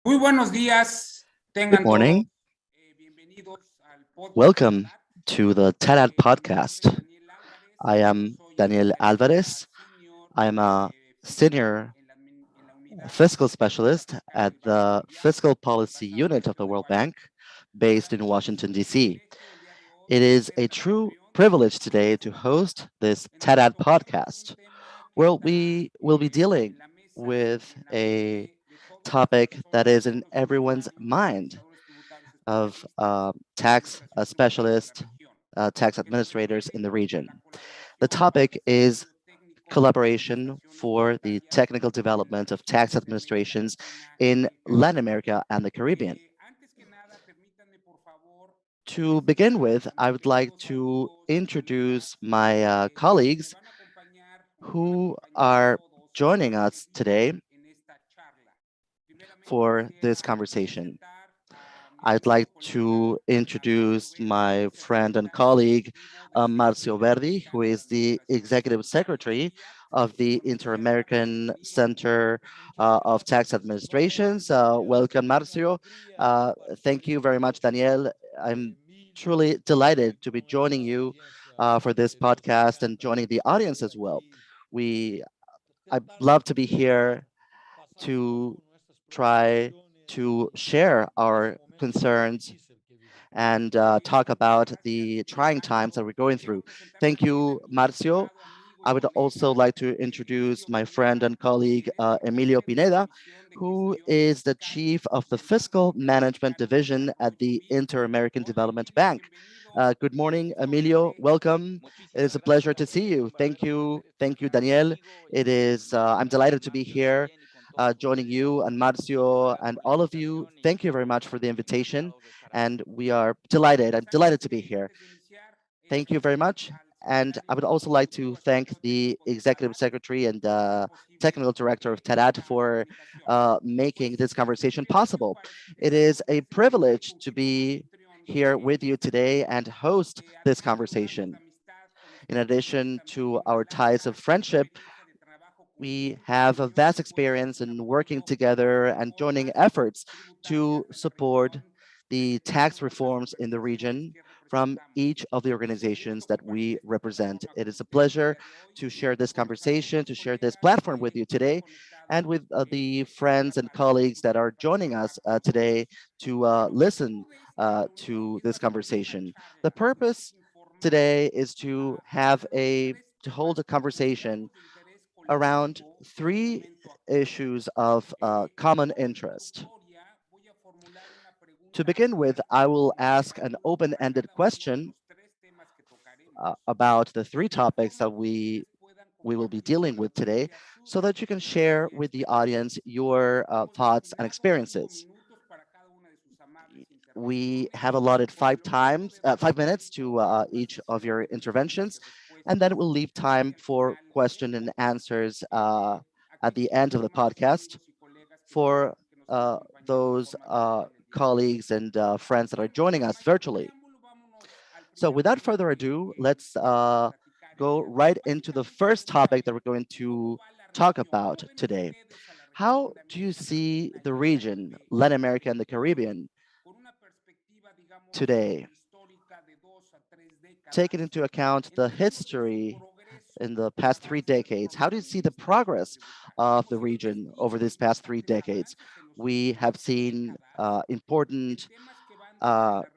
Muy buenos días, Good tengan todos morning. bienvenidos al podcast de Welcome TADAT. to the TADAT Mi nombre es podcast. Daniel Álvarez, I yo am soy Daniel especialista Alvarez. senior I'm a fiscal senior en la unidad fiscal de política specialist fiscal at del Banco the Mundial, Fiscal Policy basado en Unit la of the ciudad de World Bank, Washington. based in Para mí es Washington, un D.C. privilegio el día de hoy It is tener a esta true reunión privilege con today to ustedes. host this En esta TADAT ocasión es un podcast, tema que where está we will be dealing en la mesa with y en la a mente de todas las topic that personas is que in nos everyone's escuchan, los mind administradores tributarios of especialistas y tax nuestras estructuras de la specialists, región, tax que se administrators in refiere the a region. la The colaboración para el topic is desarrollo técnico de collaboration administraciones for the tributarias technical en las development of tax regiones de América administrations Latina y in el Latin Caribe. America and the Caribbean. Antes que nada, permítanme por favor To begin presentar with, a I mis would like queridos to amigos y amigas introduce my que me colleagues van a acompañar o nos van a who acompañar a are todos joining este us día today en esta charla. Primeramente for this quisiera conversation. presentar a mi I'd estimado like colega to Marcio introduce Verdi. Él my es el friend and secretario colleague, ejecutivo de la Marcio Verdi, who Interamericana de is the Administraciones executive Tributarias, secretary TIAT. of the Conocemos nuestro Inter-American querido Center of Tax Administrations. Welcome, Marcio. Thank you very much, Daniel. I'm truly delighted to be joining you for this podcast and joining the audience as well. We, I'd love to be here to try to share our concerns and talk about the trying times that we're going through. Thank you, Marcio. I would also like to introduce my friend and colleague, Emilio Pineda, who is the chief of the Fiscal Management Division at the Inter-American Development Bank. Good morning, Emilio. Welcome. It is a pleasure to see you. Thank you, Daniel. I'm delighted to be here joining you and Marcio and all of you. Thank you very much for the invitation. And we are delighted. I'm delighted to be here. Thank you very much. And I would also like to thank the executive secretary and technical director of TADAT for making this conversation possible. It is a privilege to be here with you today and host this conversation. In addition to our ties of friendship, we have a vast experience in working together and joining efforts to support the tax reforms in the region from each of the organizations that we represent. It is a pleasure to share this conversation, to share this platform with you today, and with the friends and colleagues that are joining us today to listen to this conversation. The purpose today is to hold a conversation around three issues of common interest. To begin with, I will ask an open-ended question about the three topics that we will be dealing with today so that you can share with the audience your thoughts and experiences. We have allotted 5 minutes to each of your interventions, and then we'll leave time for question and answers at the end of the podcast for those colleagues and friends that are joining us virtually. So without further ado, let's go right into the first topic that we're going to talk about today. How do you see the region, Latin America and the Caribbean, today, taking into account the history in the past 3 decades? How do you see the progress of the region over these past 3 decades? We have seen important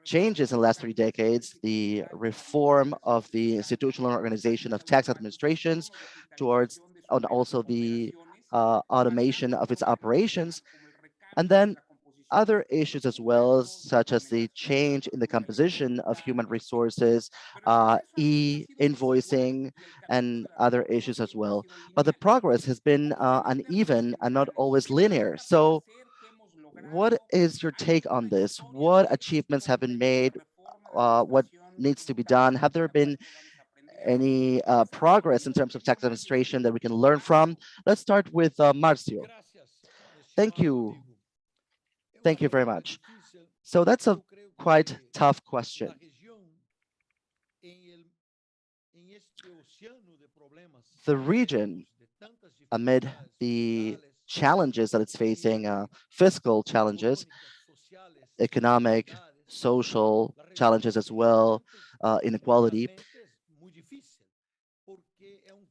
changes in the last 3 decades, the reform of the institutional organization of tax administrations towards, and also the automation of its operations, and then other issues as well, such as the change in the composition of human resources, e-invoicing, and other issues as well. But the progress has been uneven and not always linear. So what is your take on this? What achievements have been made? What needs to be done? Have there been any progress in terms of tax administration that we can learn from? Let's start with Marcio. Thank you. Thank you very much. So that's a quite tough question. The region, amid the challenges that it's facing, fiscal challenges, economic, social challenges as well, inequality,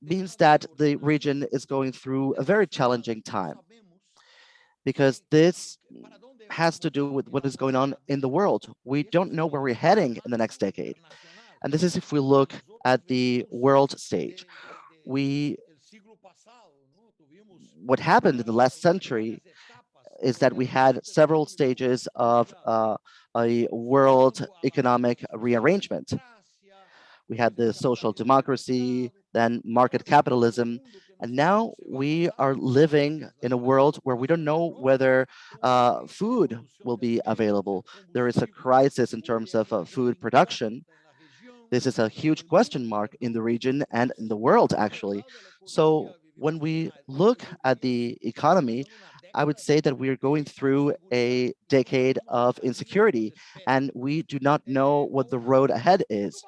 means that the region is going through a very challenging time because this has to do with what is going on in the world. We don't know where we're heading in the next decade. And this is if we look at the world stage. We What happened in the last century is that we had several stages of a world economic rearrangement. We had the social democracy, then market capitalism, and now we are living in a world where we don't know whether food will be available. There is a crisis in terms of food production. This is a huge question mark in the region and in the world, actually. So when we look at the economy, I would say that we are going through a decade of insecurity, and we do not know what the road ahead is.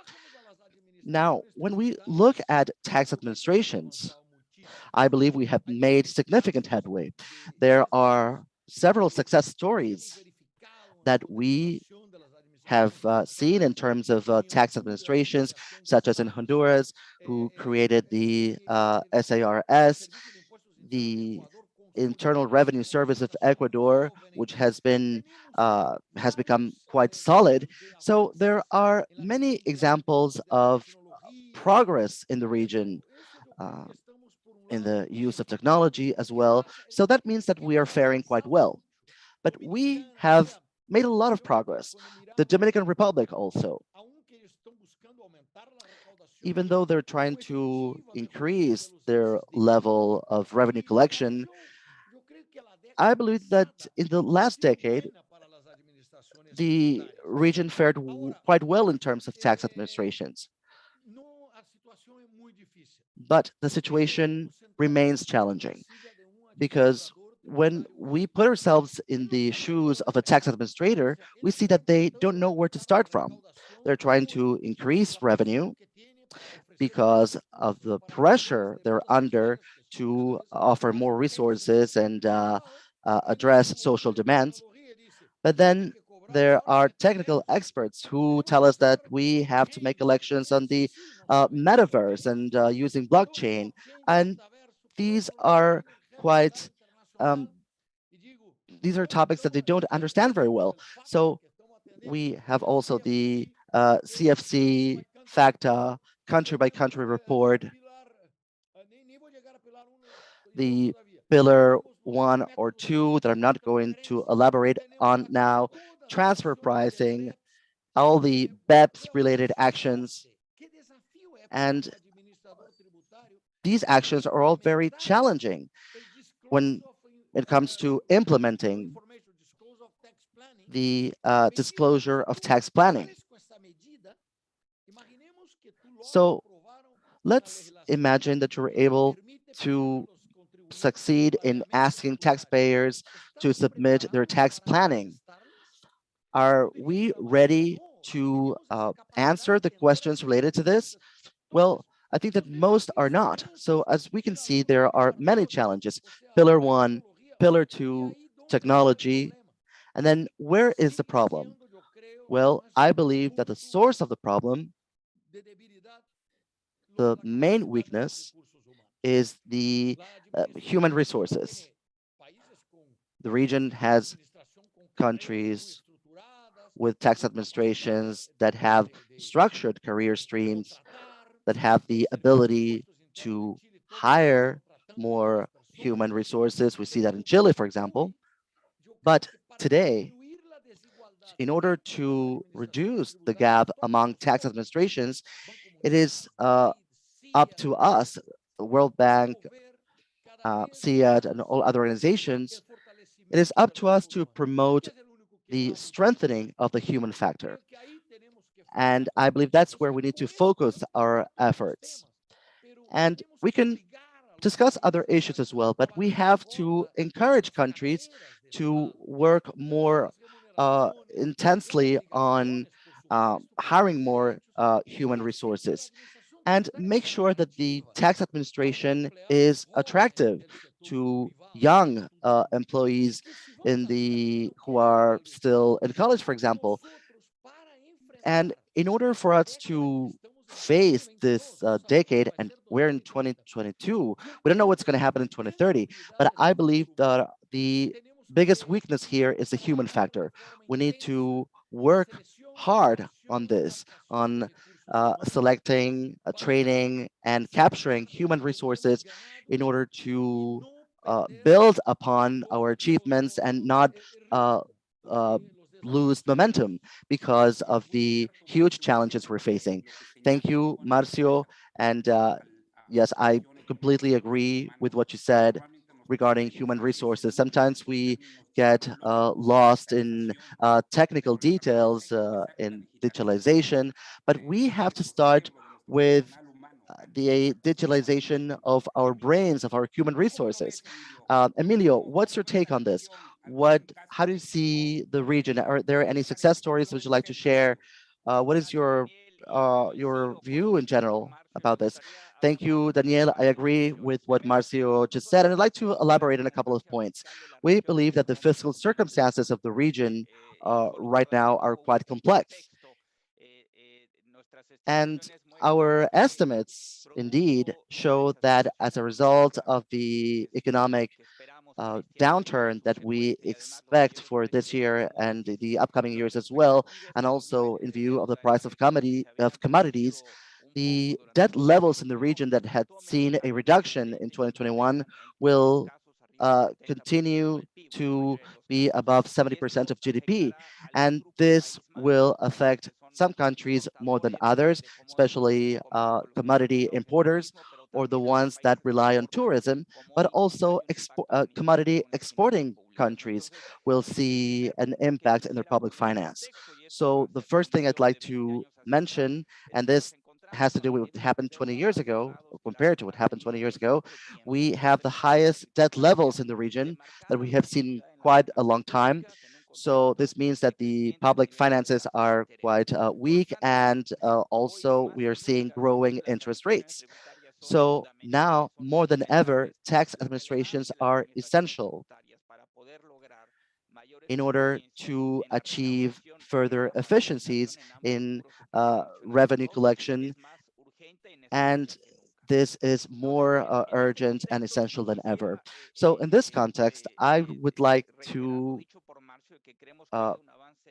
Now, when we look at tax administrations, I believe we have made significant headway. There are several success stories that we have seen in terms of tax administrations, such as in Honduras, who created the SARS, the Internal Revenue Service of Ecuador, which has become quite solid. So there are many examples of progress in the region. Uh, in the use of technology as well. So that means that we are faring quite well. But we have made a lot of progress. The Dominican Republic also, even though they're trying to increase their level of revenue collection, I believe that in the last decade, the region fared quite well in terms of tax administrations. But the situation remains challenging because when we put ourselves in the shoes of a tax administrator, we see that they don't know where to start from. They're trying to increase revenue because of the pressure they're under to offer more resources and address social demands. But then there are technical experts who tell us that we have to make elections on the metaverse and using blockchain. And these are quite um, these are topics that they don't understand very well. So we have also the CFC, FACTA, country by country report, the pillar 1 or 2 that I'm not going to elaborate on now, transfer pricing, all the BEPS related actions. And these actions are all very challenging when it comes to implementing the disclosure of tax planning. So let's imagine that you're able to succeed in asking taxpayers to submit their tax planning. Are we ready to answer the questions related to this? Well, I think that most are not. So as we can see, there are many challenges. Pillar 1, Pillar 2, technology. And then where is the problem? Well, I believe that the source of the problem, the main weakness, is the human resources. The region has countries with tax administrations that have structured career streams, that have the ability to hire more human resources. We see that in Chile, for example. But today, in order to reduce the gap among tax administrations, it is up to us, the World Bank, SIAD, and all other organizations, it is up to us to promote the strengthening of the human factor. And I believe that's where we need to focus our efforts. And we can discuss other issues as well, but we have to encourage countries to work more intensely on hiring more human resources. and make sure that the tax administration is attractive to young employees in the who are still in college, for example. And in order for us to face this decade, and we're in 2022, we don't know what's going to happen in 2030, but I believe that the biggest weakness here is the human factor. We need to work hard on this, on selecting, training, and capturing human resources in order to build upon our achievements and not uh, uh, lose momentum because of the huge challenges we're facing. Thank you, Marcio. And yes, I completely agree with what you said regarding human resources. Sometimes we get lost in technical details in digitalization, but we have to start with the digitalization of our brains, of our human resources. Emilio, what's your take on this? How do you see the region? Are there any success stories would you like to share? What is your view in general about this? Thank you, Daniel. I agree with what Marcio just said, and I'd like to elaborate on a couple of points. We believe that the fiscal circumstances of the region right now are quite complex. And our estimates indeed show that as a result of the economic downturn that we expect for this year and the upcoming years as well, and also in view of the price of commodities, the debt levels in the region that had seen a reduction in 2021 will continue to be above 70% of GDP. And this will affect some countries more than others, especially commodity importers or the ones that rely on tourism, but also commodity exporting countries will see an impact in their public finance. So the first thing I'd like to mention, and this has to do with what happened 20 years ago, or compared to what happened 20 years ago, we have the highest debt levels in the region that we have seen quite a long time. So this means that the public finances are quite weak, and also we are seeing growing interest rates. So now more than ever, tax administrations are essential in order to achieve further efficiencies in revenue collection. And this is more urgent and essential than ever. So in this context, I would like to uh,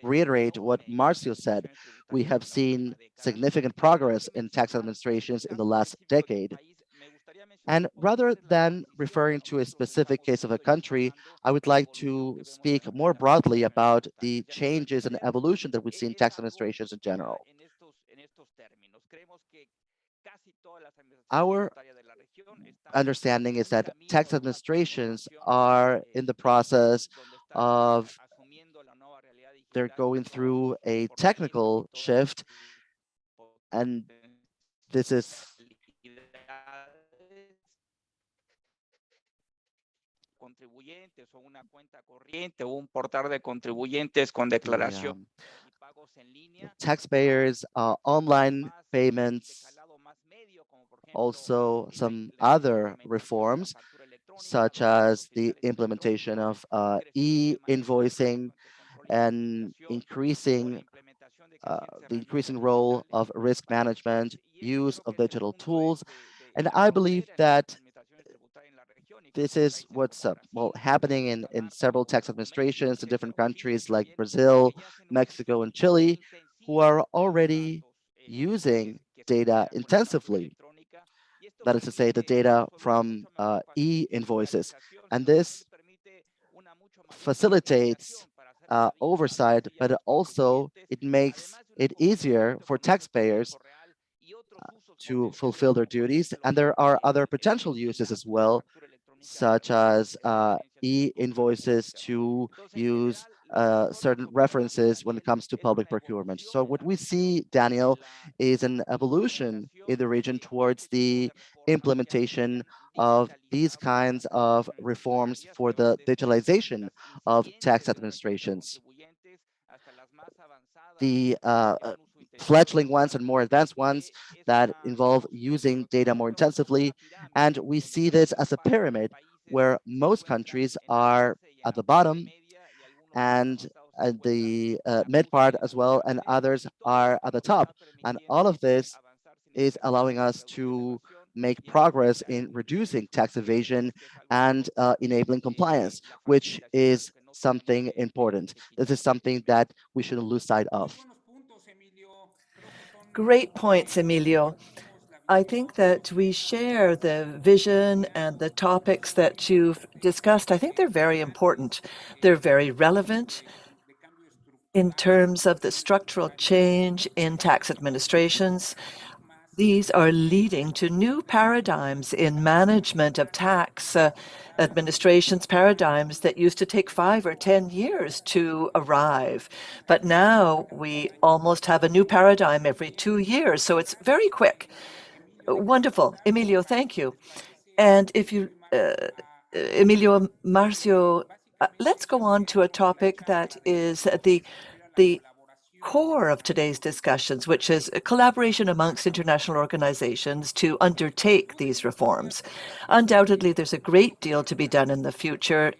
reiterate what Marcio said. We have seen significant progress in tax administrations in the last decade. And rather than referring to a specific case of a country, I would like to speak more broadly about the changes and evolution that we see in tax administrations in general. Our understanding is that tax administrations are in the process of they're going through a technical shift, and this is the taxpayers, online payments, also some other reforms, such as the implementation of e-invoicing and the increasing role of risk management, use of digital tools. And I believe that this is what's happening in several tax administrations in different countries like Brazil, Mexico, and Chile, who are already using data intensively. That is to say, the data from e-invoices. And this facilitates oversight, but also it makes it easier for taxpayers to fulfill their duties. And there are other potential uses as well, such as e-invoices to use certain references when it comes to public procurement. So what we see, Daniel, is an evolution in the region towards the implementation of these kinds of reforms for the digitalization of tax administrations. The fledgling ones and more advanced ones that involve using data more intensively. And we see this as a pyramid where most countries are at the bottom and at the mid part as well, and others are at the top. And all of this is allowing us to make progress in reducing tax evasion and enabling compliance, which is something important. This is something that we shouldn't lose sight of. Great points, Emilio. I think that we share the vision and the topics that you've discussed. I think they're very important. They're very relevant in terms of the structural change in tax administrations. These are leading to new paradigms in management of tax administrations, paradigms that used to take 5 or 10 years to arrive. But now we almost have a new paradigm every 2 years, so it's very quick. Wonderful. Emilio, thank you. And if you, Emilio, Marcio, let's go on to a topic that is the core of today's discussions, which is a collaboration amongst international organizations to undertake these reforms. Undoubtedly, there's a great deal to be done in the future,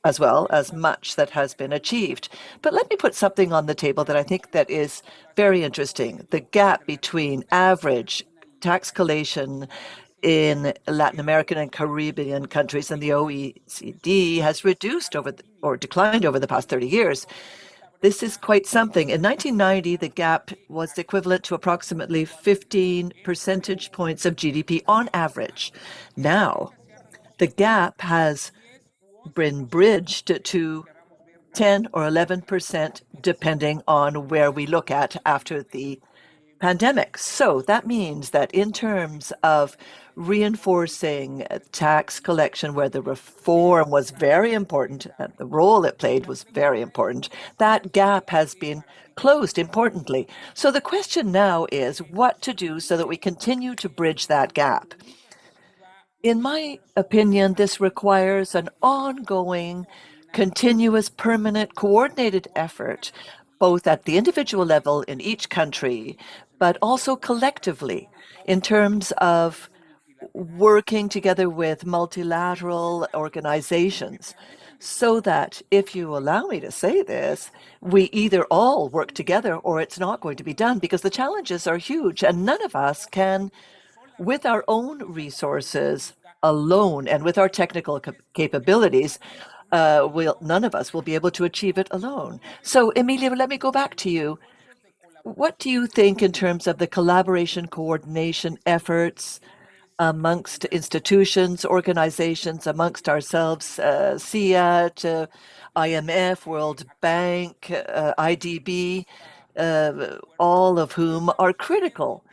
as well as much that has been achieved. But let me put something on the table that I think that is very interesting. The gap between average tax collation in Latin American and Caribbean countries and the OECD has reduced or declined over the past 30 years. This is quite something. In 1990, the gap was equivalent to approximately 15 percentage points of GDP on average. Now, the gap has been bridged to 10 or 11%, depending on where we look at after the pandemic. So that means that in terms of reinforcing tax collection, where the reform was very important and the role it played was very important, that gap has been closed importantly. So the question now is what to do so that we continue to bridge that gap. In my opinion, this requires an ongoing, continuous, permanent, coordinated effort, both at the individual level in each country, but also collectively in terms of working together with multilateral organizations. So that, if you allow me to say this, we either all work together or it's not going to be done because the challenges are huge and none of us can with our own resources alone and with our technical capabilities, none of us will be able to achieve it alone. So, Emilio, let me go back to you. What do you think in terms of the collaboration coordination efforts amongst institutions, organizations, amongst ourselves, CIAT, IMF, World Bank, IDB, all of whom are critical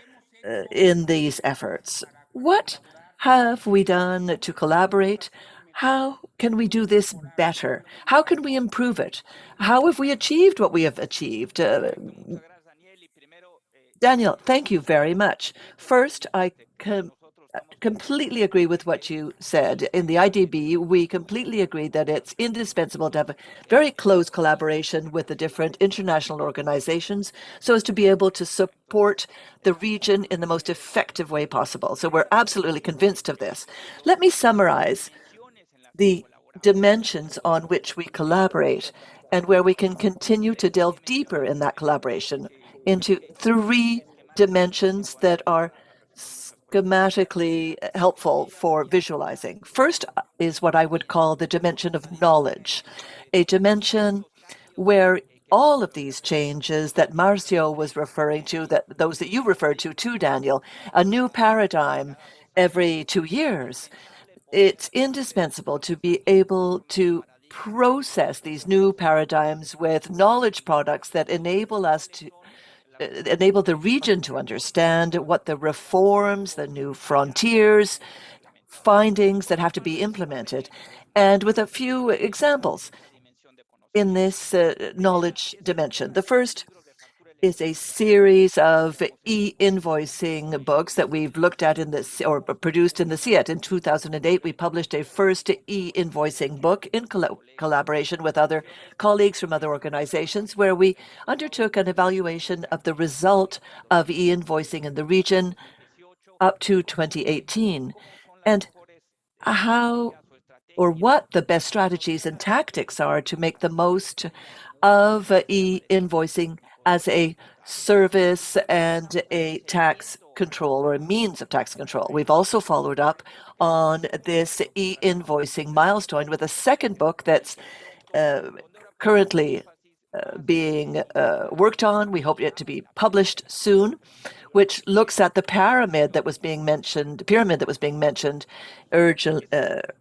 in these efforts? What have we done to collaborate? How can we do this better? How can we improve it? How have we achieved what we have achieved? Daniel, thank you very much. First, I completely agree with what you said. In the IDB, we completely agree that it's indispensable to have a very close collaboration with the different international organizations so as to be able to support the region in the most effective way possible. So we're absolutely convinced of this. Let me summarize the dimensions on which we collaborate and where we can continue to delve deeper in that collaboration into three dimensions that are schematically helpful for visualizing. First is what I would call the dimension of knowledge, a dimension where all of these changes that Marcio was referring to, that those that you referred to too, Daniel, a new paradigm every 2 years, it's indispensable to be able to process these new paradigms with knowledge products that enable us to enable the region to understand what the reforms, the new frontiers, findings that have to be implemented. And with a few examples in this knowledge dimension. The first is a series of e-invoicing books that we've looked at in this or produced in the CIET. In 2008, we published a first e-invoicing book in collaboration with other colleagues from other organizations, where we undertook an evaluation of the result of e-invoicing in the region up to 2018, and how or what the best strategies and tactics are to make the most of e-invoicing as a service and a tax control or a means of tax control. We've also followed up on this e-invoicing milestone with a second book that's currently being worked on. We hope it to be published soon, which looks at the pyramid that was being mentioned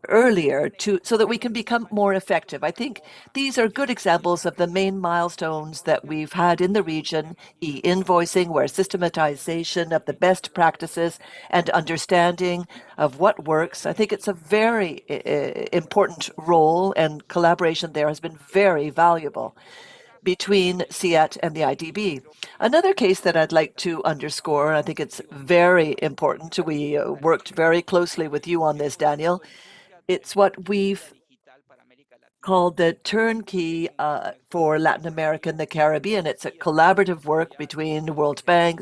earlier, so that we can become more effective. I think these are good examples of the main milestones that we've had in the region: e-invoicing, where systematization of the best practices and understanding of what works. I think it's a very important role, and collaboration there has been very valuable between CIET and the IDB. Another case that I'd like to underscore, I think it's very important, we worked very closely with you on this, Daniel. It's what we've called the turnkey for Latin America and the Caribbean. It's a collaborative work between the World Bank,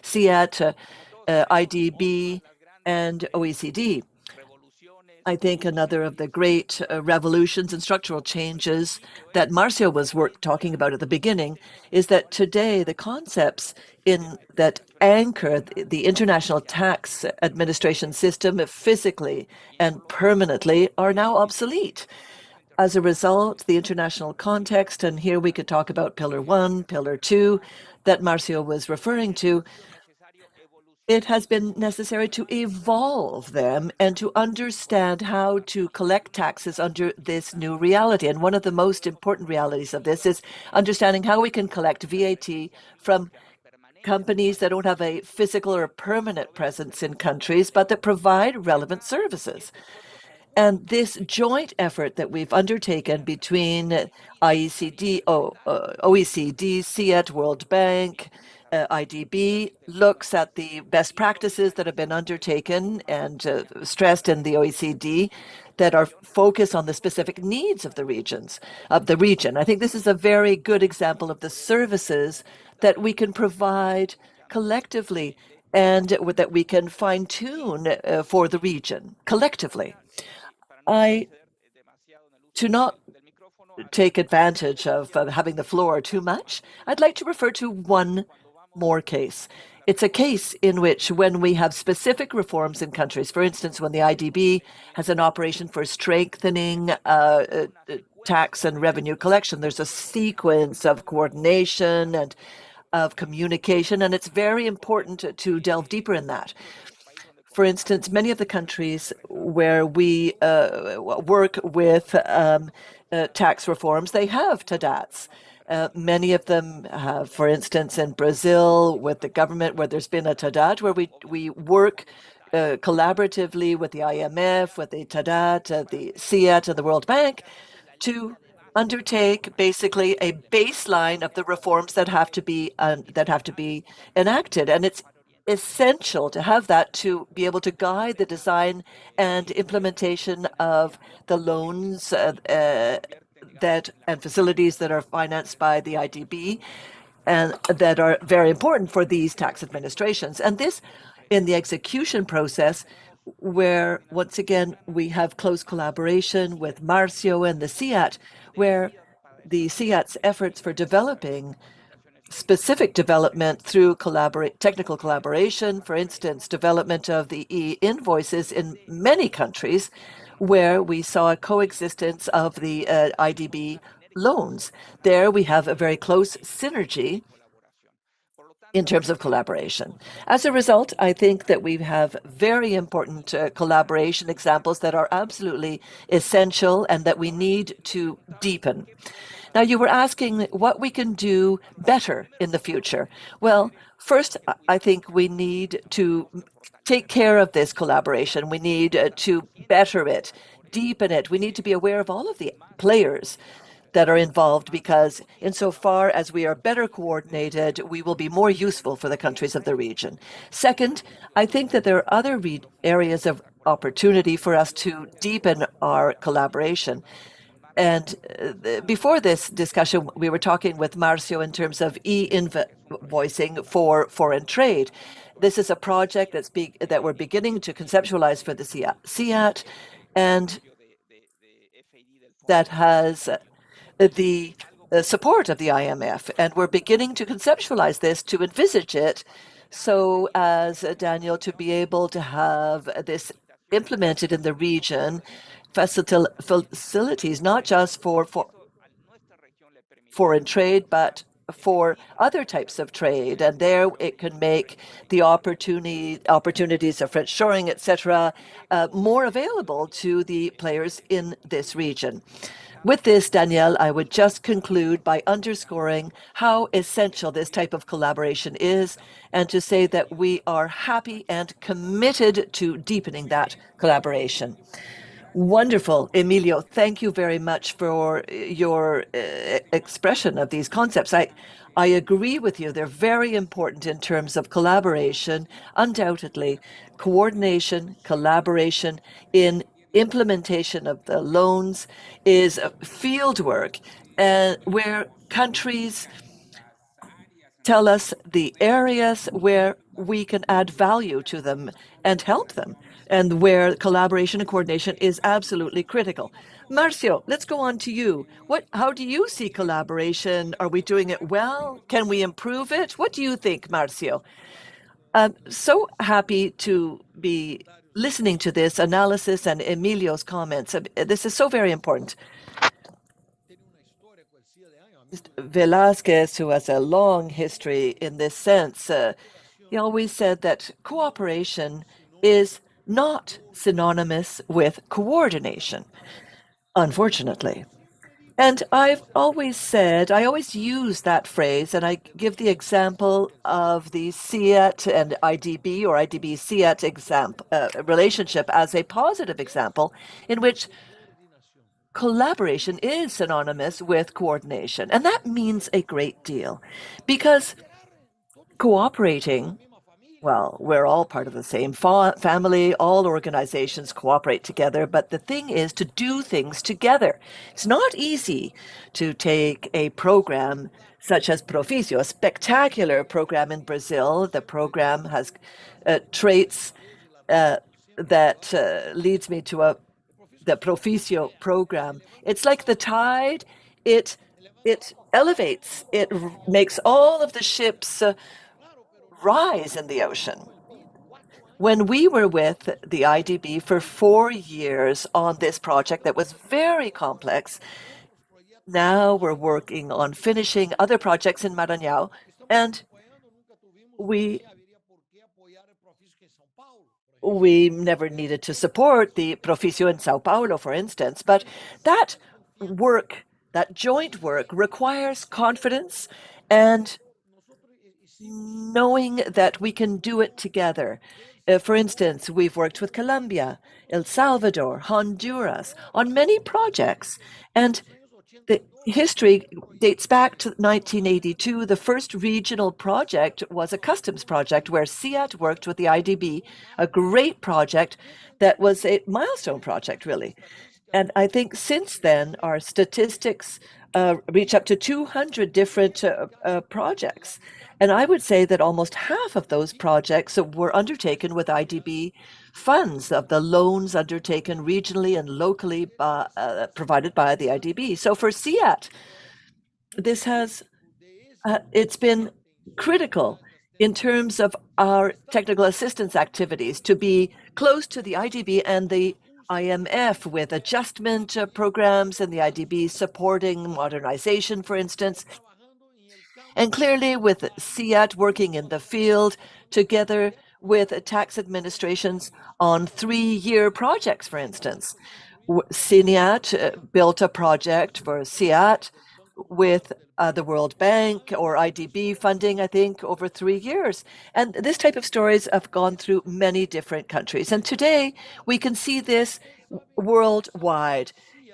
CIET, IDB, and OECD. I think another of the great revolutions and structural changes that Marcio was talking about at the beginning is that today the concepts that anchor the international tax administration system physically and permanently are now obsolete. As a result, the international context, and here we could talk about Pillar 1, Pillar 2, that Marcio was referring to, it has been necessary to evolve them and to understand how to collect taxes under this new reality. And one of the most important realities of this is understanding how we can collect VAT from companies that don't have a physical or permanent presence in countries, but that provide relevant services. And this joint effort that we've undertaken between OECD, CIET, World Bank, IDB, looks at the best practices that have been undertaken and stressed in the OECD that are focused on the specific needs of the region. I think this is a very good example of the services that we can provide collectively and that we can fine-tune for the region collectively. I to not take advantage of having the floor too much, I'd like to refer to one more case. It's a case in which, when we have specific reforms in countries, for instance, when the IDB has an operation for strengthening tax and revenue collection, there's a sequence of coordination and of communication, and it's very important to delve deeper in that. For instance, many of the countries where we work with tax reforms, they have TADATs. Many of them have, for instance, in Brazil, with the government, where there's been a TADAT, where we work collaboratively with the IMF, with the TADAT, the CIET, and the World Bank to undertake basically a baseline of the reforms that have to be enacted. And it's essential to have that to be able to guide the design and implementation of the loans and facilities that are financed by the IDB and that are very important for these tax administrations. And this, in the execution process, where once again we have close collaboration with Marcio and the CIET, where the CIET's efforts for developing specific development through technical collaboration, for instance, development of the e-invoices in many countries where we saw a coexistence of the IDB loans. There we have a very close synergy in terms of collaboration. As a result, I think that we have very important collaboration examples that are absolutely essential and that we need to deepen. Now, you were asking what we can do better in the future. Well, first, I think we need to take care of this collaboration. We need to better it, deepen it. We need to be aware of all of the players that are involved, because insofar as we are better coordinated, we will be more useful for the countries of the region. Second, I think that there are other areas of opportunity for us to deepen our collaboration. And before this discussion, we were talking with Marcio in terms of e-invoicing for foreign trade. This is a project that we're beginning to conceptualize for the CIAT, and that has the support of the IMF. And we're beginning to conceptualize this, to envisage it, so as Daniel, to be able to have this implemented in the region, facilities not just for foreign trade, but for other types of trade. And there it can make the opportunities of French shoring, etc., more available to the players in this region. With this, Danielle, I would just conclude by underscoring how essential this type of collaboration is, and to say that we are happy and committed to deepening that collaboration. Wonderful, Emilio. Thank you very much for your expression of these concepts. I agree with you. They're very important in terms of collaboration, undoubtedly. Coordination, collaboration in implementation of the loans is field work, where countries tell us the areas where we can add value to them and help them, and where collaboration and coordination is absolutely critical. Marcio, let's go on to you. How do you see collaboration? Are we doing it well? Can we improve it? What do you think, Marcio? I'm so happy to be listening to this analysis and Emilio's comments. This is so very important. Velázquez, who has a long history in this sense, he always said that cooperation is not synonymous with coordination, unfortunately. And I've always said, I always use that phrase, and I give the example of the CIAT and IDB, or IDB CIAT relationship, as a positive example in which collaboration is synonymous with coordination. And that means a great deal, because cooperating, well, we're all part of the same family. All organizations cooperate together, but the thing is to do things together. It's not easy to take a program such as Proficio, a spectacular program in Brazil. The program has traits that leads me to the Proficio program. It's like the tide. It elevates. It makes all of the ships rise in the ocean. When we were with the IDB for 4 years on this project that was very complex, now we're working on finishing other projects in Maranhão, and we never needed to support the Proficio in São Paulo, for instance. But that work, that joint work, requires confidence and knowing that we can do it together. For instance, we've worked with Colombia, El Salvador, Honduras on many projects, and the history dates back to 1982. The first regional project was a customs project where CIAT worked with the IDB, a great project that was a milestone project, really. And I think since then, our statistics reach up to 200 different projects. And I would say that almost half of those projects were undertaken with IDB funds, of the loans undertaken regionally and locally provided by the IDB. So for CIAT, this has it's been critical in terms of our technical assistance activities to be close to the IDB and the IMF, with adjustment programs and the IDB supporting modernization, for instance. And clearly with CIAT working in the field together with tax administrations on 3-year projects, for instance. CINIAT built a project for CIAT with the World Bank or IDB funding, I think, over 3 years. And this type of stories have gone through many different countries. And today we can see this worldwide.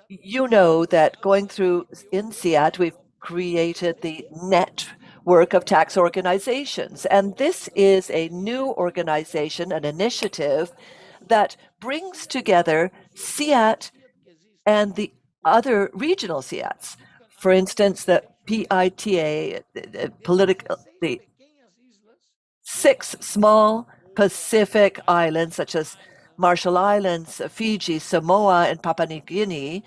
You know that going through in SIAT, we've created the network of tax organizations. And this is a new organization, an initiative that brings together SIAT and the other regional SIATs. For instance, the PITA, the 6 small Pacific islands, such as Marshall Islands, Fiji, Samoa, and Papua New Guinea,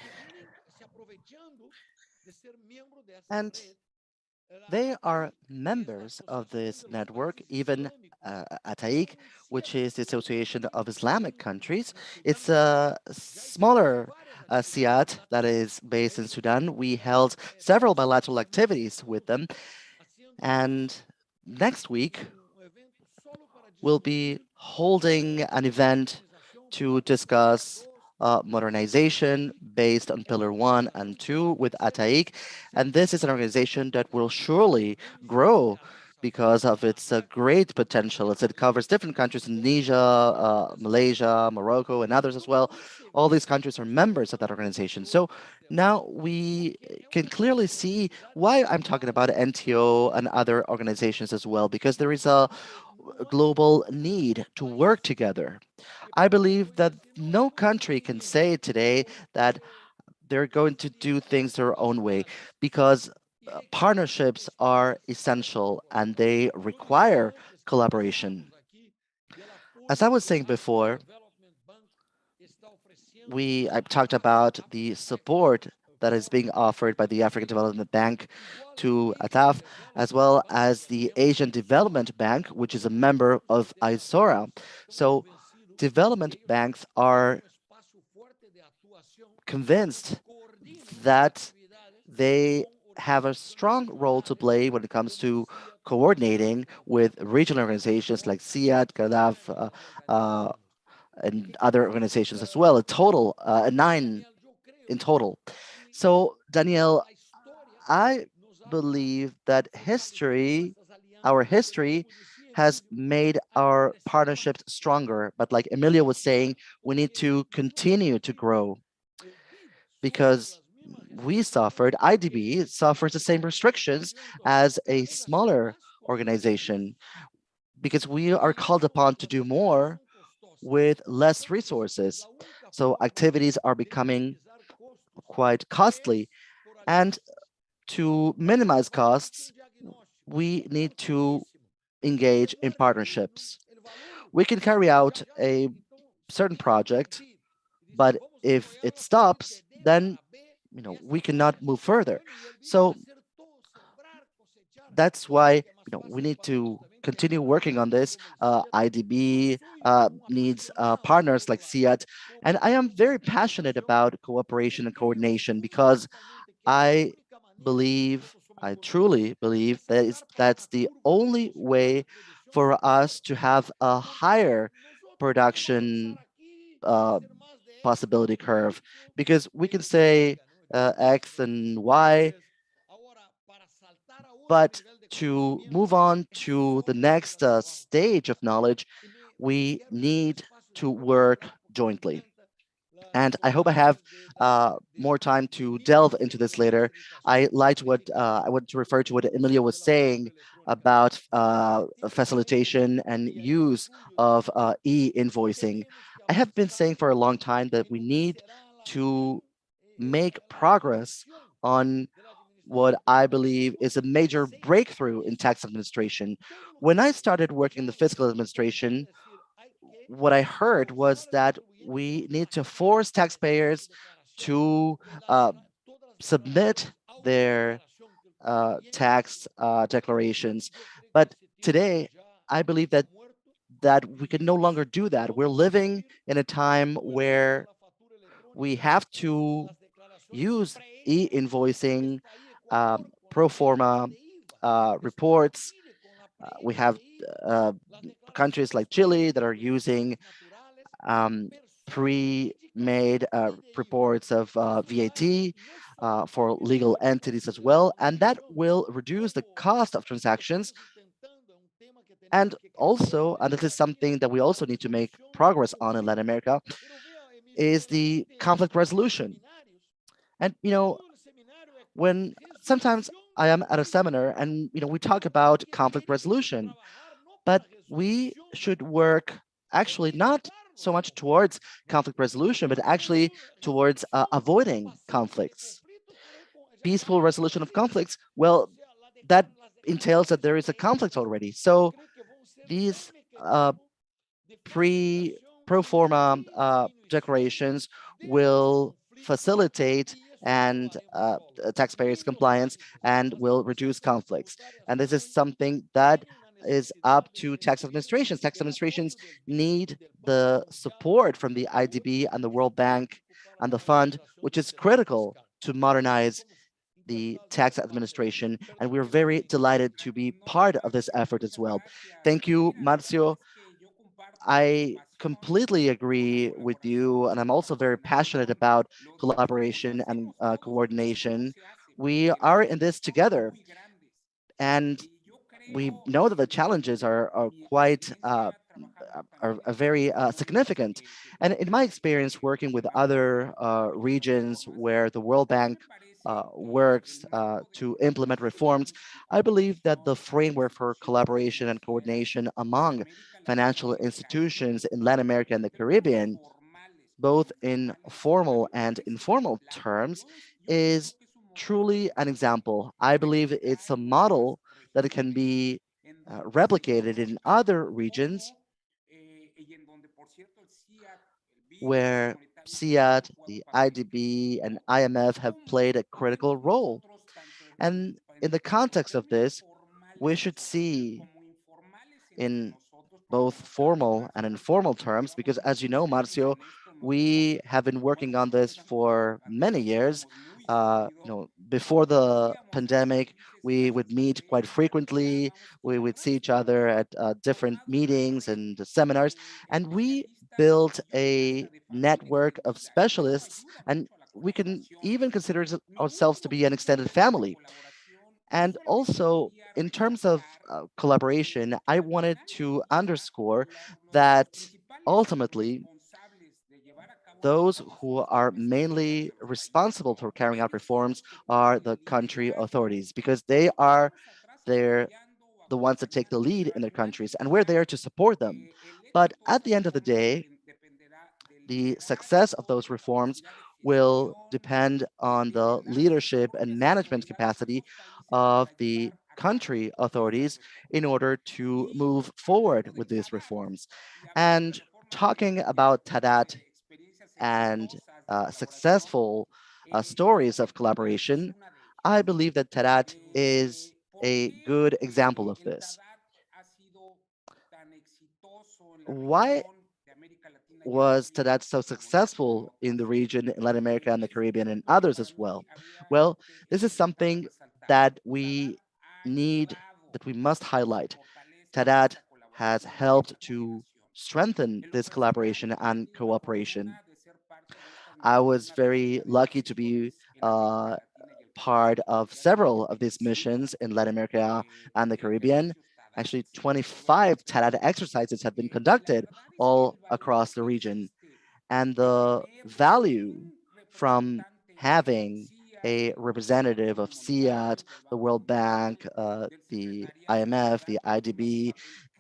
And they are members of this network, even ATAIC, which is the Association of Islamic Countries. It's a smaller SIAT that is based in Sudan. We held several bilateral activities with them. And next week, we'll be holding an event to discuss modernization based on Pillar 1 and 2 with ATAIC. And this is an organization that will surely grow because of its great potential. It covers different countries: Indonesia, Malaysia, Morocco, and others as well. All these countries are members of that organization. So now we can clearly see why I'm talking about NTO and other organizations as well, because there is a global need to work together. I believe that no country can say today that they're going to do things their own way, because partnerships are essential and they require collaboration. As I was saying before, I talked about the support that is being offered by the African Development Bank to ATAF, as well as the Asian Development Bank, which is a member of ISORA. So development banks are convinced that they have a strong role to play when it comes to coordinating with regional organizations like SIAD, CADAF, and other organizations as well. A total, 9 in total. So, Danielle, I believe that our history, has made our partnerships stronger. But like Emilia was saying, we need to continue to grow because IDB suffers the same restrictions as a smaller organization, because we are called upon to do more with less resources. So activities are becoming quite costly. And to minimize costs, we need to engage in partnerships. We can carry out a certain project, but if it stops, then we cannot move further. So that's why we need to continue working on this. IDB needs partners like SIAT, and I am very passionate about cooperation and coordination because I I truly believe that's the only way for us to have a higher production uh, possibility curve, because we can say X and Y, but to move on to the next stage of knowledge, we need to work jointly. And I hope I have more time to delve into this later. I want to refer to what Emilio was saying about facilitation and use of e-invoicing. I have been saying for a long time that we need to make progress on what I believe is a major breakthrough in tax administration. When I started working in the fiscal administration, what I heard was that we need to force taxpayers to uh, submit their tax declarations. But today, I believe that we can no longer do that. We're living in a time where we have to use e-invoicing, pro forma reports. We have uh, countries like Chile that are using um, pre-made reports of VAT for legal entities as well, and that will reduce the cost of transactions. And also, and this is something that we also need to make progress on in Latin America, is the conflict resolution. And when sometimes I am at a seminar and we talk about conflict resolution, but we should work actually not so much towards conflict resolution, but actually towards avoiding conflicts. Peaceful resolution of conflicts, well, that entails that there is a conflict already. So these uh, pre pro forma declarations will facilitate and taxpayers compliance and will reduce conflicts. And this is something that is up to tax administrations. Tax administrations need the support from the IDB and the World Bank and the fund, which is critical to modernize the tax administration. And we're very delighted to be part of this effort as well. Thank you, Marcio. I completely agree with you, and I'm also very passionate about collaboration and coordination. We are in this together, and we know that the challenges are quite are very significant. And in my experience working with other regions where the World Bank works to implement reforms, I believe that the framework for collaboration and coordination among financial institutions in Latin America and the Caribbean, both in formal and informal terms, is truly an example. I believe it's a model that it can be replicated in other regions where SIAT, the IDB, and IMF have played a critical role. And in the context of this, we should see in both formal and informal terms, because as you know, Marcio, we have been working on this for many years. Before the pandemic, we would meet quite frequently. We would see each other at different meetings and seminars, and we built a network of specialists, and we can even consider ourselves to be an extended family. And also, in terms of collaboration, I wanted to underscore that ultimately, those who are mainly responsible for carrying out reforms are the country authorities, because they are their the ones that take the lead in their countries, and we're there to support them. But at the end of the day, the success of those reforms will depend on the leadership and management capacity of the country authorities in order to move forward with these reforms. And talking about TADAT and successful stories of collaboration, I believe that TADAT is a good example of this. Why was TADAT so successful in the region, in Latin America and the Caribbean and others as well? Well, this is something that we must highlight. TADAT has helped to strengthen this collaboration and cooperation. I was very lucky to be uh, part of several of these missions in Latin America and the Caribbean. Actually, 25 TADAT exercises have been conducted all across the region. And the value from having a representative of SIAT, the World Bank, the IMF, the IDB,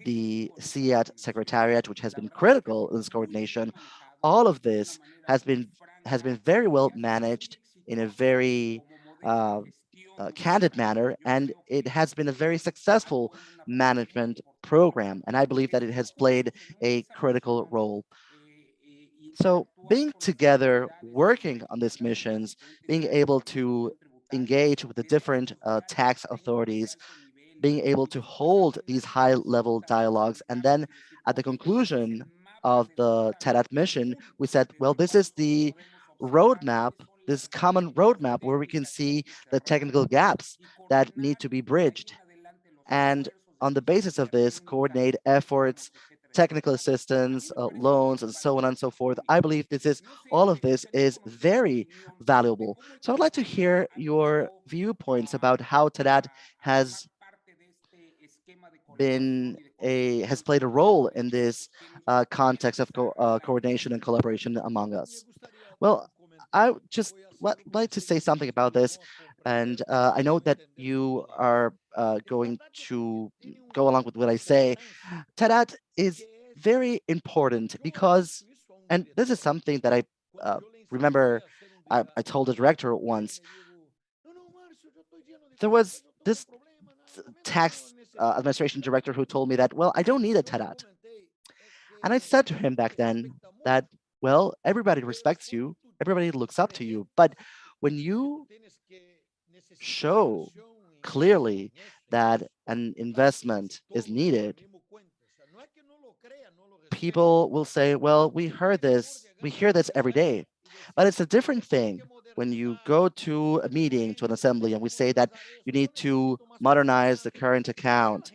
the SIAT Secretariat, which has been critical in this coordination, all of this has been has been very well managed in a very uh, candid manner, and it has been a very successful management program. And I believe that it has played a critical role. So being together, working on these missions, being able to engage with the different tax authorities, being able to hold these high level dialogues. And then at the conclusion of the TEDAT mission, we said, well, this is the roadmap, this common roadmap where we can see the technical gaps that need to be bridged. And on the basis of this, coordinate efforts, technical assistance, loans, and so on and so forth. I believe all of this is very valuable. So I'd like to hear your viewpoints about how TADAT has has played a role in this context of coordination and collaboration among us. Well, I just like to say something about this, and I know that you are going to go along with what I say. TADAT is very important because, and this is something that I uh, remember I told the director once, there was this tax administration director who told me that, well, I don't need a TADAT. And I said to him back then that, well, everybody respects you, everybody looks up to you, but when you show clearly that an investment is needed, people will say, well, we hear this every day. But it's a different thing when you go to a meeting, to an assembly, and we say that you need to modernize the current account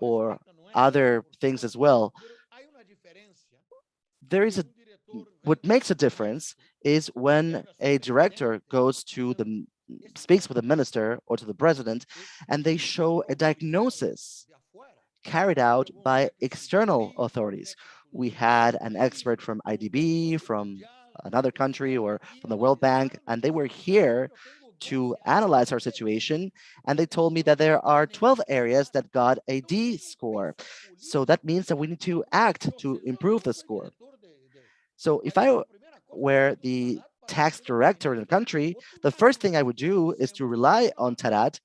or other things as well. There is a What makes a difference is when a director goes to speaks with the minister or to the president, and they show a diagnosis carried out by external authorities. We had an expert from IDB, from another country, or from the World Bank, and they were here to analyze our situation. And they told me that there are 12 areas that got a D score. So that means that we need to act to improve the score. So if I were the tax director in the country, the first thing I would do is to rely on TADAT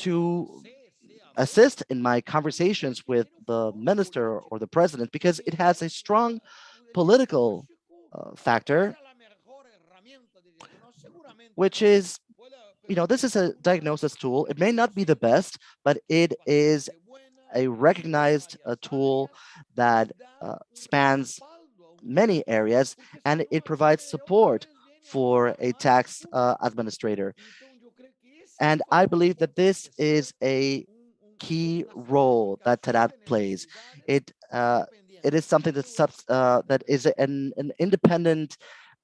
to assist in my conversations with the minister or the president because it has a strong political factor, which is, this is a diagnosis tool. It may not be the best, but it is a recognized tool that spans many areas, and it provides support for a tax administrator. And I believe that this is a key role that TADAT plays. It it is something that is an independent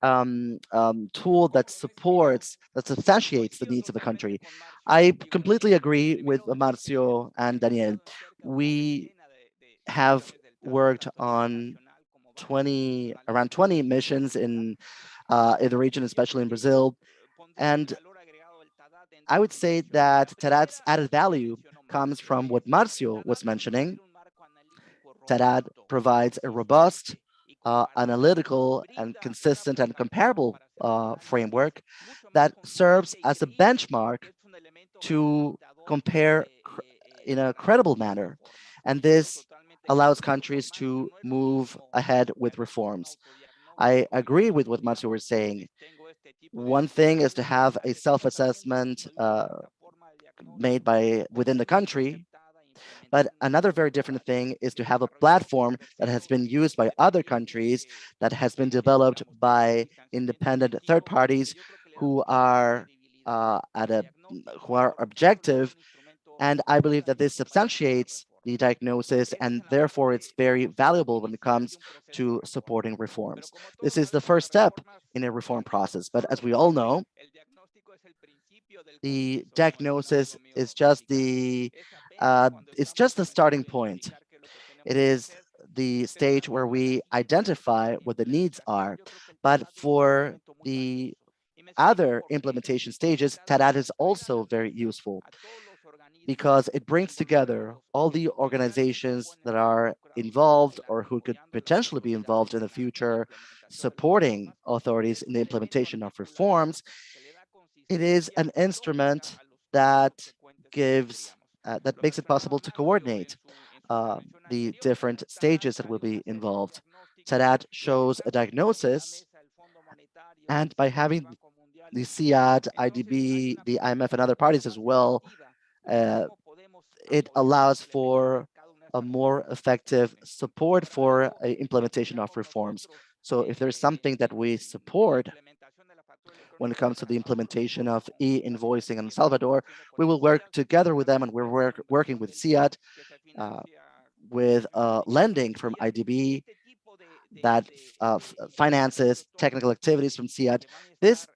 tool that substantiates the needs of the country. I completely agree with Marcio and Daniel. We have worked on around 20 missions in the region, especially in Brazil. And I would say that TADAT's added value comes from what Marcio was mentioning. TADAT provides a robust, analytical, and consistent and comparable framework that serves as a benchmark to compare in a credible manner. And this allows countries to move ahead with reforms. I agree with what Marcio was saying. One thing is to have a self-assessment made by within the country, but another very different thing is to have a platform that has been used by other countries, that has been developed by independent third parties who are at a who are objective. And I believe that this substantiates the diagnosis, and therefore it's very valuable when it comes to supporting reforms. This is the first step in a reform process. But as we all know, the diagnosis is just the starting point. It is the stage where we identify what the needs are. But for the other implementation stages, TADAT is also very useful because it brings together all the organizations that are involved or who could potentially be involved in the future, supporting authorities in the implementation of reforms. It is an instrument that that makes it possible to coordinate the different stages that will be involved. TADAT shows a diagnosis, and by having the CIAD, IDB, the IMF, and other parties as well, uh, it allows for a more effective support for implementation of reforms. So if there's something that we support when it comes to the implementation of e-invoicing in El Salvador, we will work together with them, and we're working with CIAT, uh, with lending from IDB that finances technical activities from CIAT. This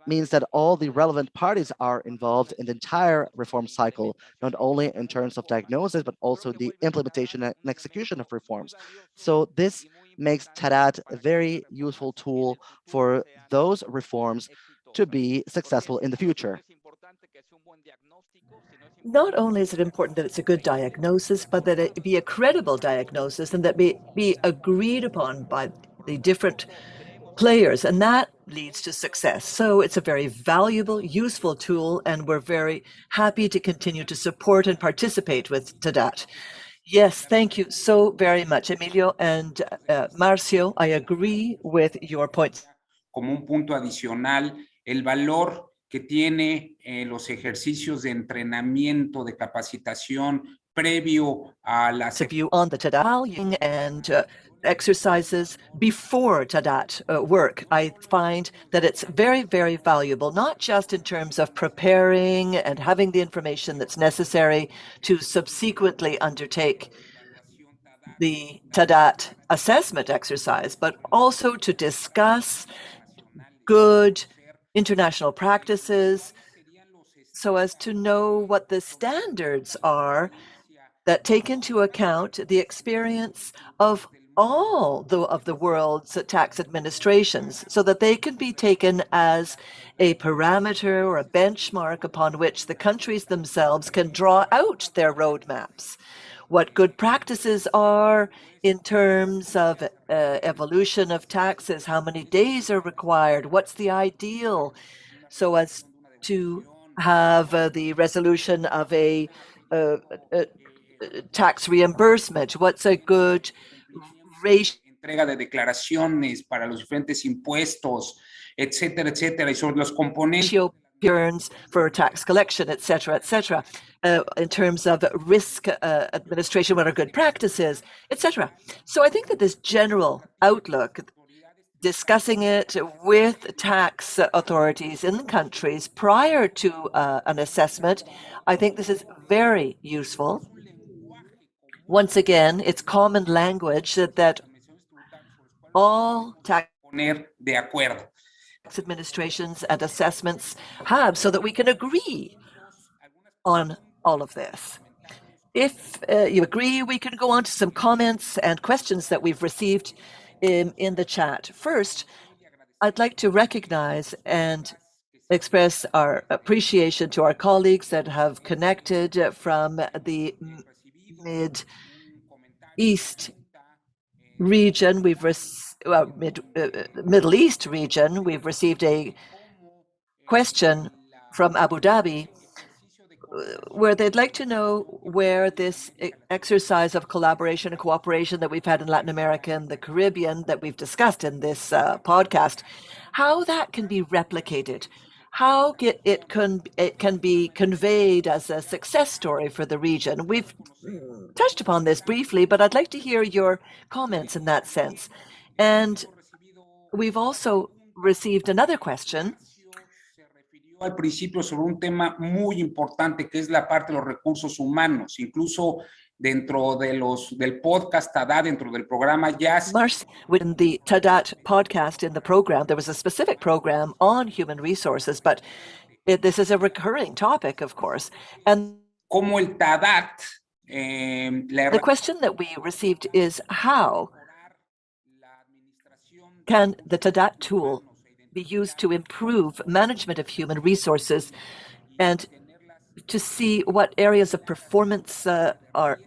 means that all the relevant parties are involved in the entire reform cycle, not only in terms of diagnosis, but also the implementation and execution of reforms. So this makes TADAT a very useful tool for those reforms to be successful in the future. Not only is it important that it's a good diagnosis, but that it be a credible diagnosis and that be agreed upon by the different players, and that leads to success. So it's a very valuable, useful tool, and we're very happy to continue to support and participate with TADAT. Yes, thank you so very much, Emilio and Marcio. I agree with your points. Como un punto adicional, el valor que tiene los ejercicios de entrenamiento, de capacitación previo a la View on the TADAT and exercises before TADAT work. I find that it's very, very valuable, not just in terms of preparing and having the information that's necessary to subsequently undertake the TADAT assessment exercise, but also to discuss good international practices so as to know what the standards are that take into account the experience of all of the world's tax administrations so that they can be taken as a parameter or a benchmark upon which the countries themselves can draw out their roadmaps. What good practices are in terms of evolution of taxes, how many days are required, what's the ideal, so as to have the resolution of a tax reimbursement, what's a good ratio entrega de declaraciones para los diferentes impuestos, etcétera, etcétera, y sobre los componentes returns for tax collection, etc., etc., in terms of risk administration, what are good practices, etc. So I think that this general outlook, discussing it with tax authorities in the countries prior to an assessment, I think this is very useful. Once again, it's common language that all tax poner de acuerdo. administrations and assessments have so that we can agree on all of this. If you agree, we can go on to some comments and questions that we've received in the chat. First, I'd like to recognize and express our appreciation to our colleagues that have connected from the Mid-East region. Middle East region. We've received a question from Abu Dhabi where they'd like to know where this exercise of collaboration and cooperation that we've had in Latin America and the Caribbean that we've discussed in this podcast, how that can be replicated, how it can be conveyed as a success story for the region. We've touched upon this briefly, but I'd like to hear your comments in that sense. And we've also received another question al principio sobre un tema muy importante que es la parte de los recursos humanos, incluso dentro de del podcast TADAT, dentro del programa ya. Within the TADAT podcast in the program, there was a specific program on human resources, but this is a recurring topic, of course. And como el TADAT, the question that we received is how can the TADAT tool be used to improve management of human resources and to see what areas of performance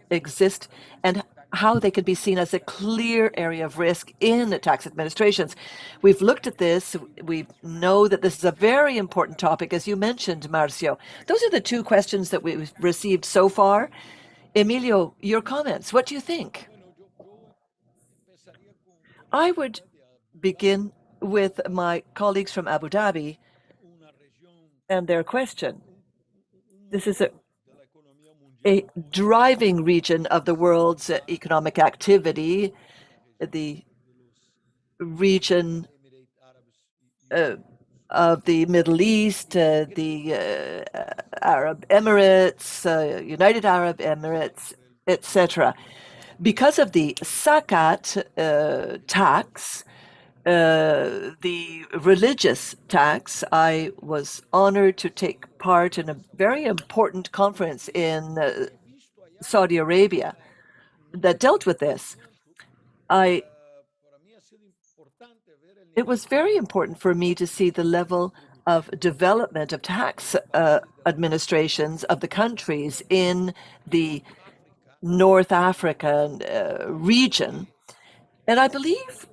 exist and how they can be seen as a clear area of risk in tax administrations. We've looked at this. We know that this is a very important topic, as you mentioned, Marcio. Those are the two questions that we've received so far. Emilio, your comments. What do you think? I would begin with my colleagues from Abu Dhabi and their question. This is a driving region of the world's economic activity, the region of the Middle East, the Arab Emirates, United Arab Emirates, etc. Because of the zakat tax, the religious tax, I was honored to take part in a very important conference in Saudi Arabia that dealt with this. It was very important for me to see the level of development of tax administrations of the countries in the North African region. And I believe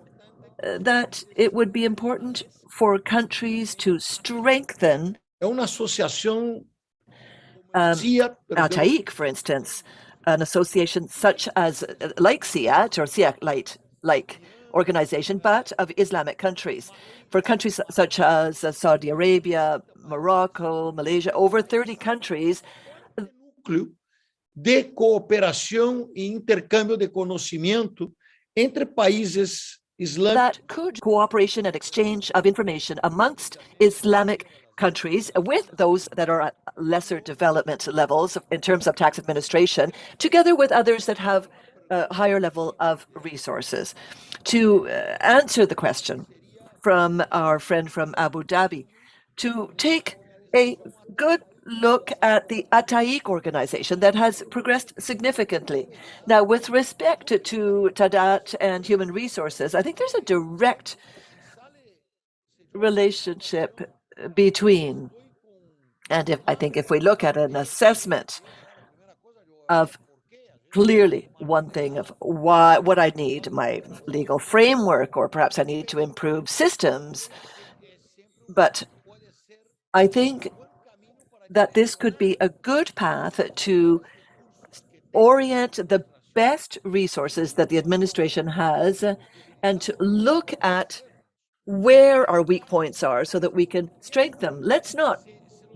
that it would be important for countries to strengthen É uma associação CIA, ATAIC, for instance, an association such as like SIAT or SIAT like organization, but of Islamic countries. For countries such as Saudi Arabia, Morocco, Malaysia, over 30 countries. núcleo de cooperação e intercâmbio de conhecimento entre países islâmicos. That could cooperation and exchange of information amongst Islamic countries with those that are at lesser development levels in terms of tax administration, together with others that have a higher level of resources. To answer the question from our friend from Abu Dhabi, to take a good look at the ATAIC organization that has progressed significantly. Now, with respect to TADAT and human resources, I think there's a direct relationship between, and I think if we look at an assessment of clearly one thing of what I need, my legal framework, or perhaps I need to improve systems, but I think that this could be a good path to orient the best resources that the administration has and to look at where our weak points are so that we can strengthen them. Let's not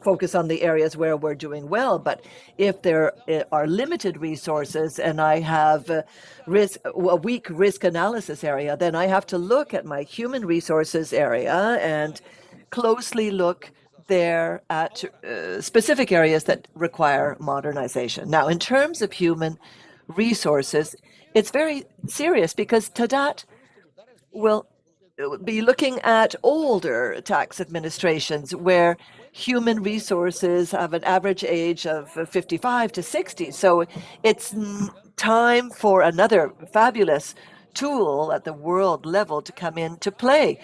focus on the areas where we're doing well, but if there are limited resources and I have a weak risk analysis area, then I have to look at my human resources area and closely look there at specific areas that require modernization. Now, in terms of human resources, it's very serious because TADAT will be looking at older tax administrations where human resources have an average age of 55 to 60. So it's time for another fabulous tool at the world level to come into play.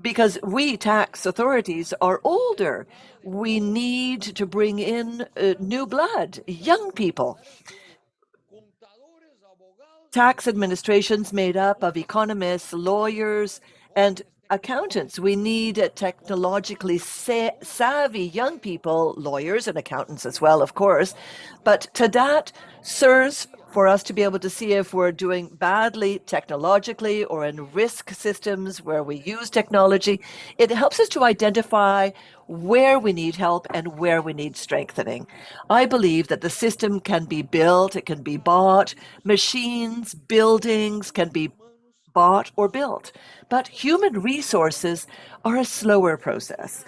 Because we tax authorities are older. We need to bring in new blood, young people. Tax administrations made up of economists, lawyers, and accountants. We need technologically savvy young people, lawyers and accountants as well, of course. But TADAT serves for us to be able to see if we're doing badly technologically or in risk systems where we use technology. It helps us to identify where we need help and where we need strengthening. I believe that the system can be built, it can be bought, machines, buildings can be bought or built, but human resources are a slower process.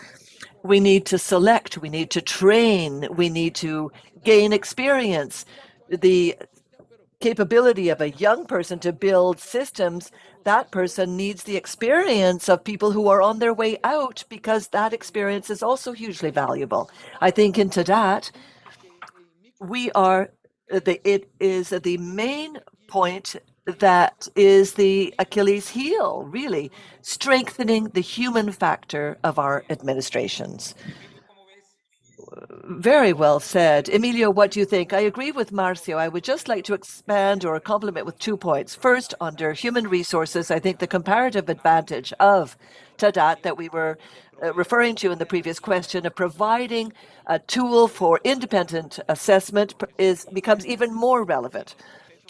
We need to select, we need to train, we need to gain experience. The capability of a young person to build systems, that person needs the experience of people who are on their way out because that experience is also hugely valuable. I think in TADAT, it is the main point that is the Achilles heel, really, strengthening the human factor of our administrations. Very well said. Emilio, what do you think? I agree with Marcio. I would just like to expand or complement with 2 points. First, under human resources, I think the comparative advantage of TADAT that we were referring to in the previous question of providing a tool for independent assessment becomes even more relevant.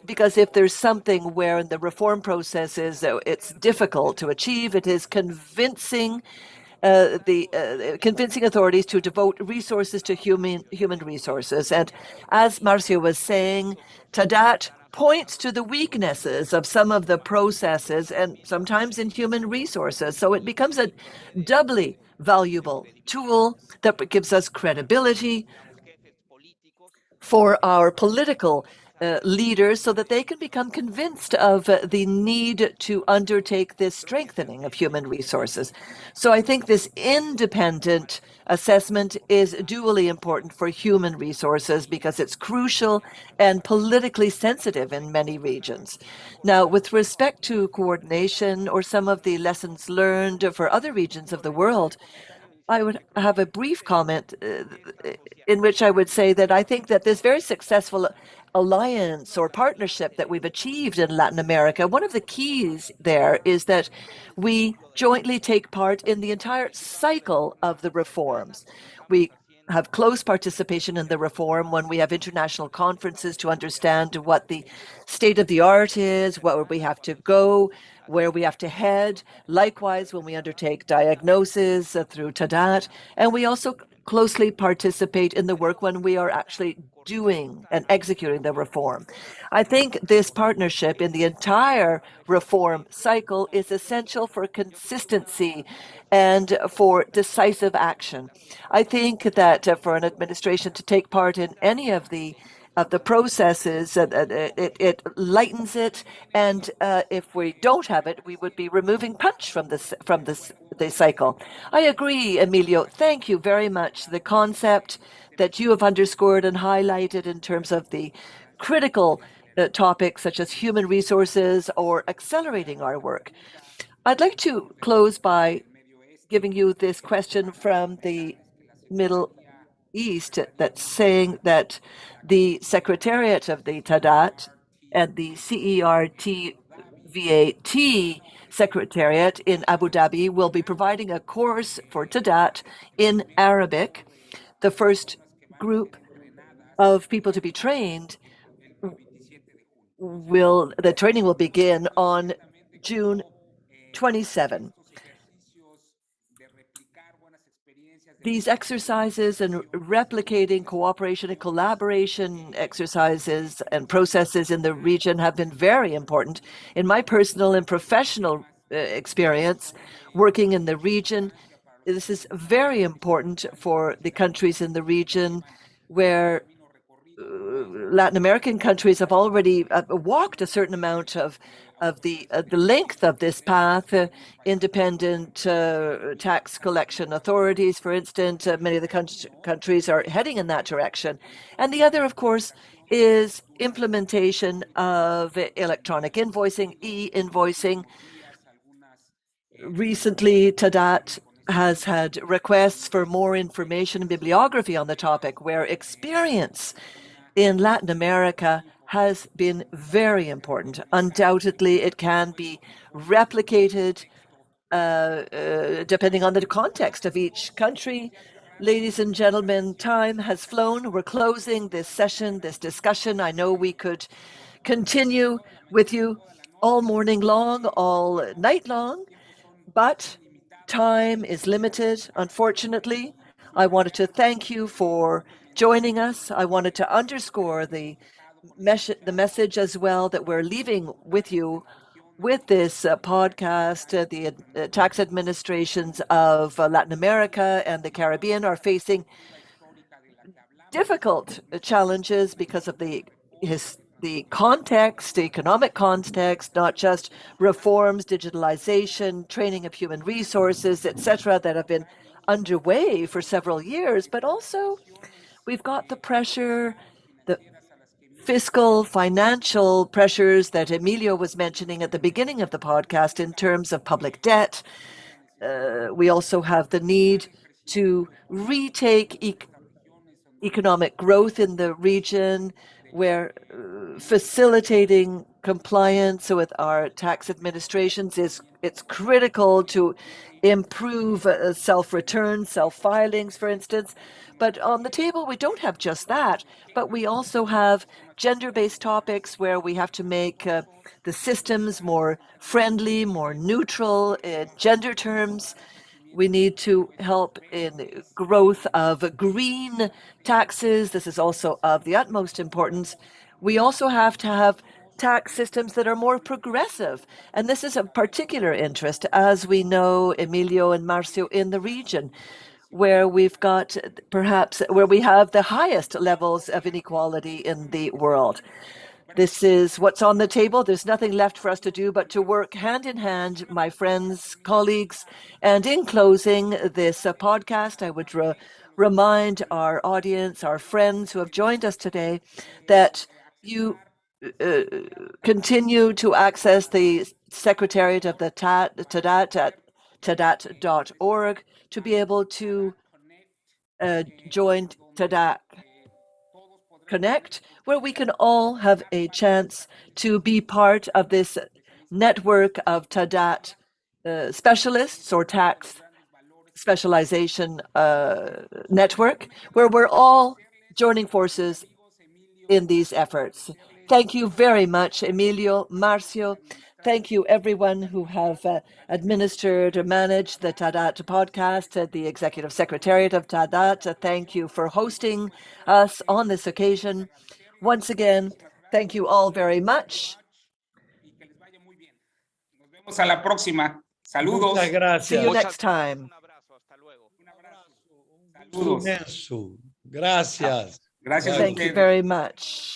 Because if there's something where in the reform process it's difficult to achieve, it is convincing convincing authorities to devote resources to human resources. And as Marcio was saying, TADAT points to the weaknesses of some of the processes and sometimes in human resources. So it becomes a doubly valuable tool that gives us credibility for our political leaders so that they can become convinced of the need to undertake this strengthening of human resources. So I think this independent assessment is dually important for human resources because it's crucial and politically sensitive in many regions. Now, with respect to coordination or some of the lessons learned for other regions of the world, I would have a brief comment in which I would say that I think that this very successful alliance or partnership that we've achieved in Latin America, one of the keys there is that we jointly take part in the entire cycle of the reforms. We have close participation in the reform when we have international conferences to understand what the state of the art is, where we have to go, where we have to head. Likewise, when we undertake diagnosis through TADAT, and we also closely participate in the work when we are actually doing and executing the reform. I think this partnership in the entire reform cycle is essential for consistency and for decisive action. I think that for an administration to take part in any of the processes, it lightens it, and if we don't have it, we would be removing punch from the cycle. I agree, Emilio. Thank you very much. The concept that you have underscored and highlighted in terms of the critical topics such as human resources or accelerating our work. I'd like to close by giving you this question from the Middle East that's saying that the Secretariat of the TADAT and the CERTVAT Secretariat in Abu Dhabi will be providing a course for TADAT in Arabic. The first group of people to be trained the training will begin on June 27. These exercises and replicating cooperation and collaboration exercises and processes in the region have been very important. In my personal and professional experience working in the region, this is very important for the countries in the region where Latin American countries have already walked a certain amount of the length of this path. Independent tax collection authorities, for instance, many of the countries are heading in that direction. And the other, of course, is implementation of electronic invoicing, e-invoicing. Recently, TADAT has had requests for more information and bibliography on the topic, where experience in Latin America has been very important. Undoubtedly, it can be replicated depending on the context of each country. Ladies and gentlemen, time has flown. We're closing this session, this discussion. I know we could continue with you all morning long, all night long, but time is limited, unfortunately. I wanted to thank you for joining us. I wanted to underscore the message as well that we're leaving with you with this podcast. The tax administrations of Latin America and the Caribbean are facing difficult challenges because of the context, the economic context, not just reforms, digitalization, training of human resources, etc., that have been underway for several years, but also we've got the pressure, the fiscal, financial pressures that Emilio was mentioning at the beginning of the podcast in terms of public debt. We also have the need to retake economic growth in the region, where facilitating compliance with our tax administrations it's critical to improve self-return, self-filings, for instance. But on the table, we don't have just that, but we also have gender-based topics where we have to make the systems more friendly, more neutral in gender terms. We need to help in growth of green taxes. This is also of the utmost importance. We also have to have tax systems that are more progressive. And this is of particular interest, as we know, Emilio and Marcio, in the region, where we've got perhaps where we have the highest levels of inequality in the world. This is what's on the table. There's nothing left for us to do but to work hand in hand, my friends, colleagues. And in closing this podcast, I would remind our audience, our friends who have joined us today, that you continue to access the Secretariat of the TADAT at TADAT.org to be able to join TADAT Connect, where we can all have a chance to be part of this network of TADAT specialists or tax specialization network, where we're all joining forces in these efforts. Thank you very much, Emilio, Marcio. Thank you, everyone who have administered or managed the TADAT podcast, the Executive Secretariat of TADAT. Thank you for hosting us on this occasion. Once again, thank you all very much. Nos vemos a la próxima. Saludos. Muchas gracias. See you next time. Saludos. Imenso. Gracias. Gracias a Thank you ustedes. very much.